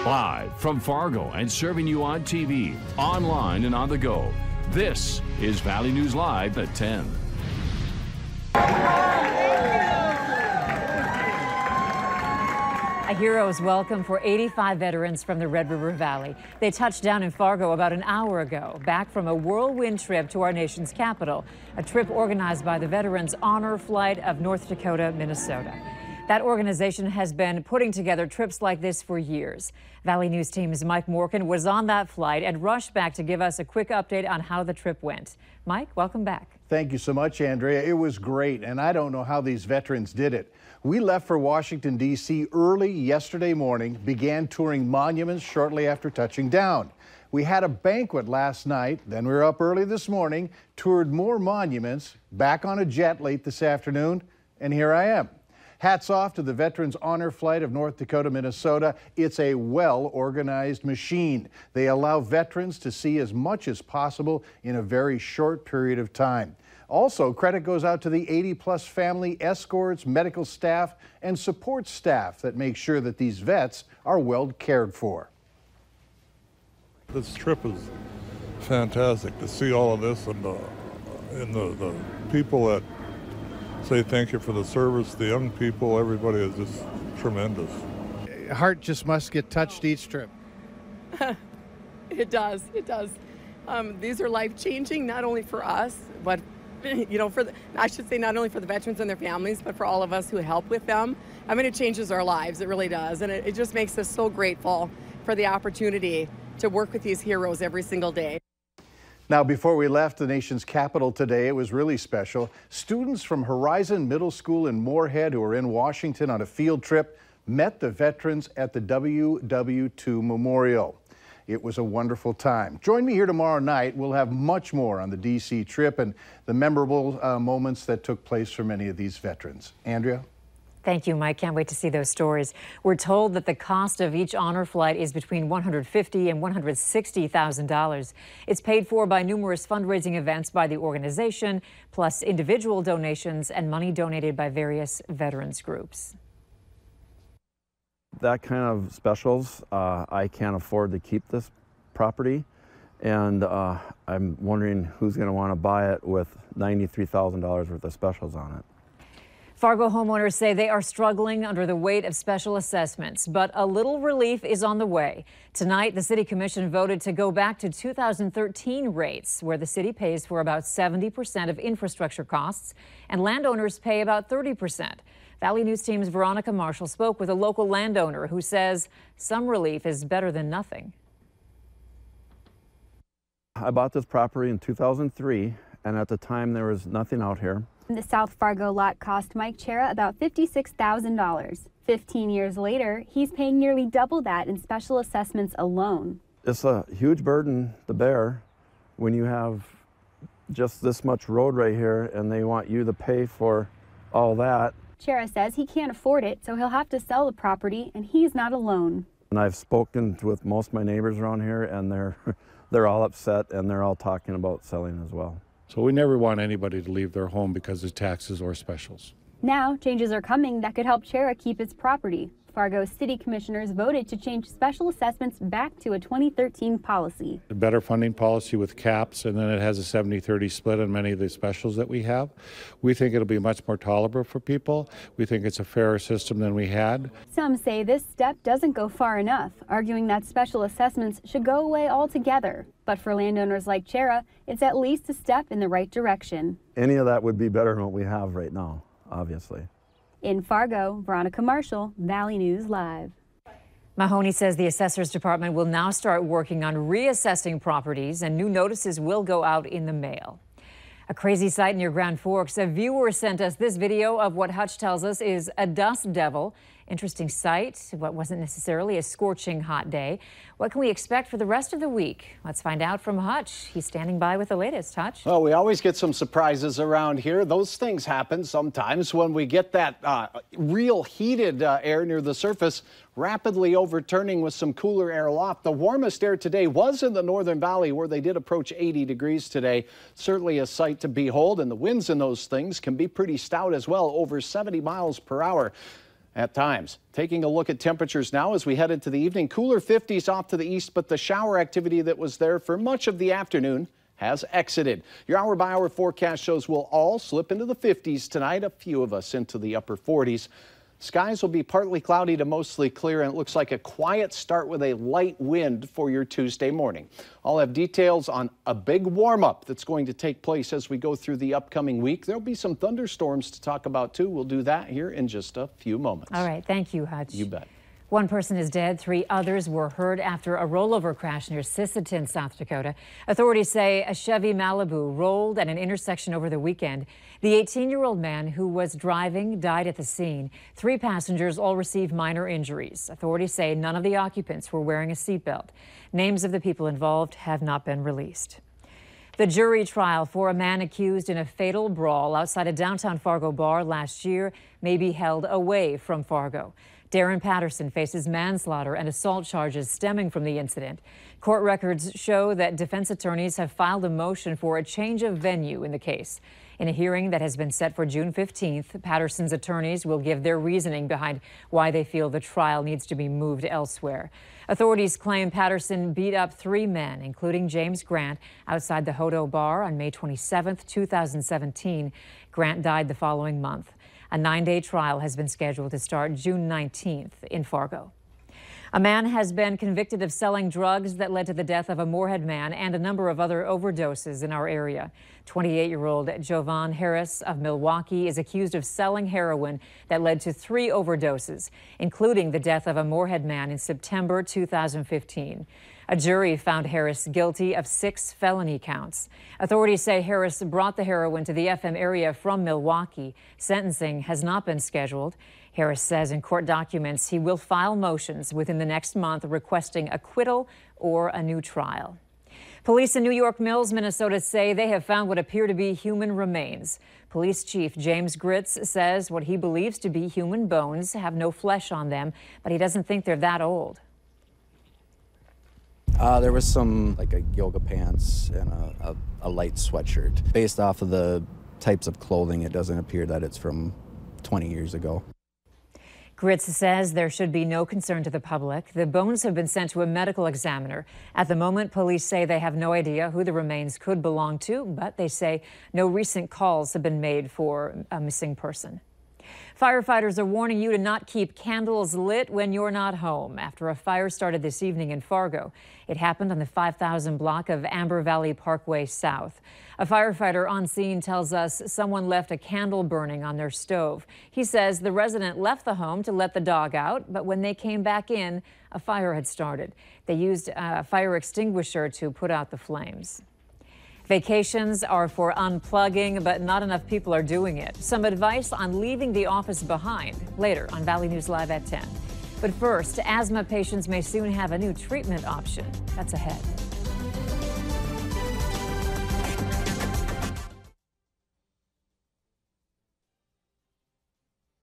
Live from Fargo and serving you on TV, online, and on the go. This is Valley News Live at 10. A hero's welcome for 85 veterans from the Red River Valley. They touched down in Fargo about an hour ago, back from a whirlwind trip to our nation's capital, a trip organized by the Veterans Honor Flight of North Dakota, Minnesota. That organization has been putting together trips like this for years. Valley News Team's Mike Morgan was on that flight and rushed back to give us a quick update on how the trip went. Mike, welcome back. Thank you so much, Andrea. It was great, and I don't know how these veterans did it. We left for Washington, D.C. early yesterday morning, began touring monuments shortly after touching down. We had a banquet last night, then we were up early this morning, toured more monuments, back on a jet late this afternoon, and here I am. Hats off to the Veterans Honor Flight of North Dakota, Minnesota. It's a well-organized machine. They allow veterans to see as much as possible in a very short period of time. Also, credit goes out to the 80-plus family escorts, medical staff, and support staff that make sure that these vets are well cared for. This trip is fantastic to see all of this, and the people that say thank you for the service, the young people, everybody is just tremendous. Heart just must get touched each trip. It does. These are life-changing, not only for us, but I should say not only for the veterans and their families, but for all of us who help with them. I mean, it changes our lives. It really does. And it just makes us so grateful for the opportunity to work with these heroes every single day. Now, before we left the nation's capital today, it was really special. Students from Horizon Middle School in Moorhead, who were in Washington on a field trip, met the veterans at the WW2 Memorial. It was a wonderful time. Join me here tomorrow night. We'll have much more on the D.C. trip and the memorable moments that took place for many of these veterans. Andrea? Thank you, Mike. Can't wait to see those stories. We're told that the cost of each honor flight is between $150,000 and $160,000. It's paid for by numerous fundraising events by the organization, plus individual donations and money donated by various veterans groups. That kind of specials, I can't afford to keep this property, and I'm wondering who's going to want to buy it with $93,000 worth of specials on it. Fargo homeowners say they are struggling under the weight of special assessments, but a little relief is on the way. Tonight, the City Commission voted to go back to 2013 rates, where the city pays for about 70% of infrastructure costs and landowners pay about 30%. Valley News Team's Veronica Marshall spoke with a local landowner who says some relief is better than nothing. I bought this property in 2003, and at the time there was nothing out here. The South Fargo lot cost Mike Chera about $56,000. 15 years later, he's paying nearly double that in special assessments alone. It's a huge burden to bear when you have just this much road right here and they want you to pay for all that. Chera says he can't afford it, so he'll have to sell the property, and he's not alone. And I've spoken with most of my neighbors around here, and they're all upset, and they're all talking about selling as well. So we never want anybody to leave their home because of taxes or specials. Now, changes are coming that could help Chera keep his property. Fargo's city commissioners voted to change special assessments back to a 2013 policy. A better funding policy with caps, and then it has a 70-30 split on many of the specials that we have. We think it'll be much more tolerable for people. We think it's a fairer system than we had. Some say this step doesn't go far enough, arguing that special assessments should go away altogether. But for landowners like Chera, it's at least a step in the right direction. Any of that would be better than what we have right now, obviously. In Fargo, Veronica Marshall, Valley News Live. Mahoney says the Assessor's Department will now start working on reassessing properties, and new notices will go out in the mail. A crazy sight near Grand Forks. A viewer sent us this video of what Hutch tells us is a dust devil. Interesting sight, what wasn't necessarily a scorching hot day. What can we expect for the rest of the week? Let's find out from Hutch. He's standing by with the latest. Hutch? Well, we always get some surprises around here. Those things happen sometimes when we get that real heated air near the surface rapidly overturning with some cooler air aloft. The warmest air today was in the Northern Valley, where they did approach 80 degrees today. Certainly a sight to behold, and the winds in those things can be pretty stout as well, over 70 miles per hour. at times. Taking a look at temperatures now as we head into the evening. Cooler 50s off to the east, but the shower activity that was there for much of the afternoon has exited. Your hour-by-hour forecast shows we'll all slip into the 50s tonight, a few of us into the upper 40s. Skies will be partly cloudy to mostly clear, and it looks like a quiet start with a light wind for your Tuesday morning. I'll have details on a big warm-up that's going to take place as we go through the upcoming week. There'll be some thunderstorms to talk about, too. We'll do that here in just a few moments. All right. Thank you, Hutch. You bet. One person is dead. 3 others were hurt after a rollover crash near Sisseton, South Dakota. Authorities say a Chevy Malibu rolled at an intersection over the weekend. The 18-year-old man who was driving died at the scene. 3 passengers all received minor injuries. Authorities say none of the occupants were wearing a seatbelt. Names of the people involved have not been released. The jury trial for a man accused in a fatal brawl outside a downtown Fargo bar last year may be held away from Fargo. Darren Patterson faces manslaughter and assault charges stemming from the incident. Court records show that defense attorneys have filed a motion for a change of venue in the case. In a hearing that has been set for June 15th, Patterson's attorneys will give their reasoning behind why they feel the trial needs to be moved elsewhere. Authorities claim Patterson beat up 3 men, including James Grant, outside the Hodo Bar on May 27, 2017. Grant died the following month. A 9-day trial has been scheduled to start June 19th in Fargo. A man has been convicted of selling drugs that led to the death of a Moorhead man and a number of other overdoses in our area. 28-year-old Jovan Harris of Milwaukee is accused of selling heroin that led to 3 overdoses, including the death of a Moorhead man in September 2015. A jury found Harris guilty of 6 felony counts. Authorities say Harris brought the heroin to the FM area from Milwaukee. Sentencing has not been scheduled. Harris says in court documents he will file motions within the next month requesting acquittal or a new trial. Police in New York Mills, Minnesota say they have found what appear to be human remains. Police Chief James Gritz says what he believes to be human bones have no flesh on them, but he doesn't think they're that old. There was some, like a yoga pants and a light sweatshirt. Based off of the types of clothing, it doesn't appear that it's from 20 years ago. Gritz says there should be no concern to the public. The bones have been sent to a medical examiner. At the moment, police say they have no idea who the remains could belong to, but they say no recent calls have been made for a missing person. Firefighters are warning you to not keep candles lit when you're not home after a fire started this evening in Fargo. It happened on the 5000 block of Amber Valley Parkway South. A firefighter on scene tells us someone left a candle burning on their stove. He says the resident left the home to let the dog out, but when they came back in, a fire had started. They used a fire extinguisher to put out the flames. Vacations are for unplugging, but not enough people are doing it. Some advice on leaving the office behind later on Valley News Live at 10. But first, asthma patients may soon have a new treatment option. That's ahead.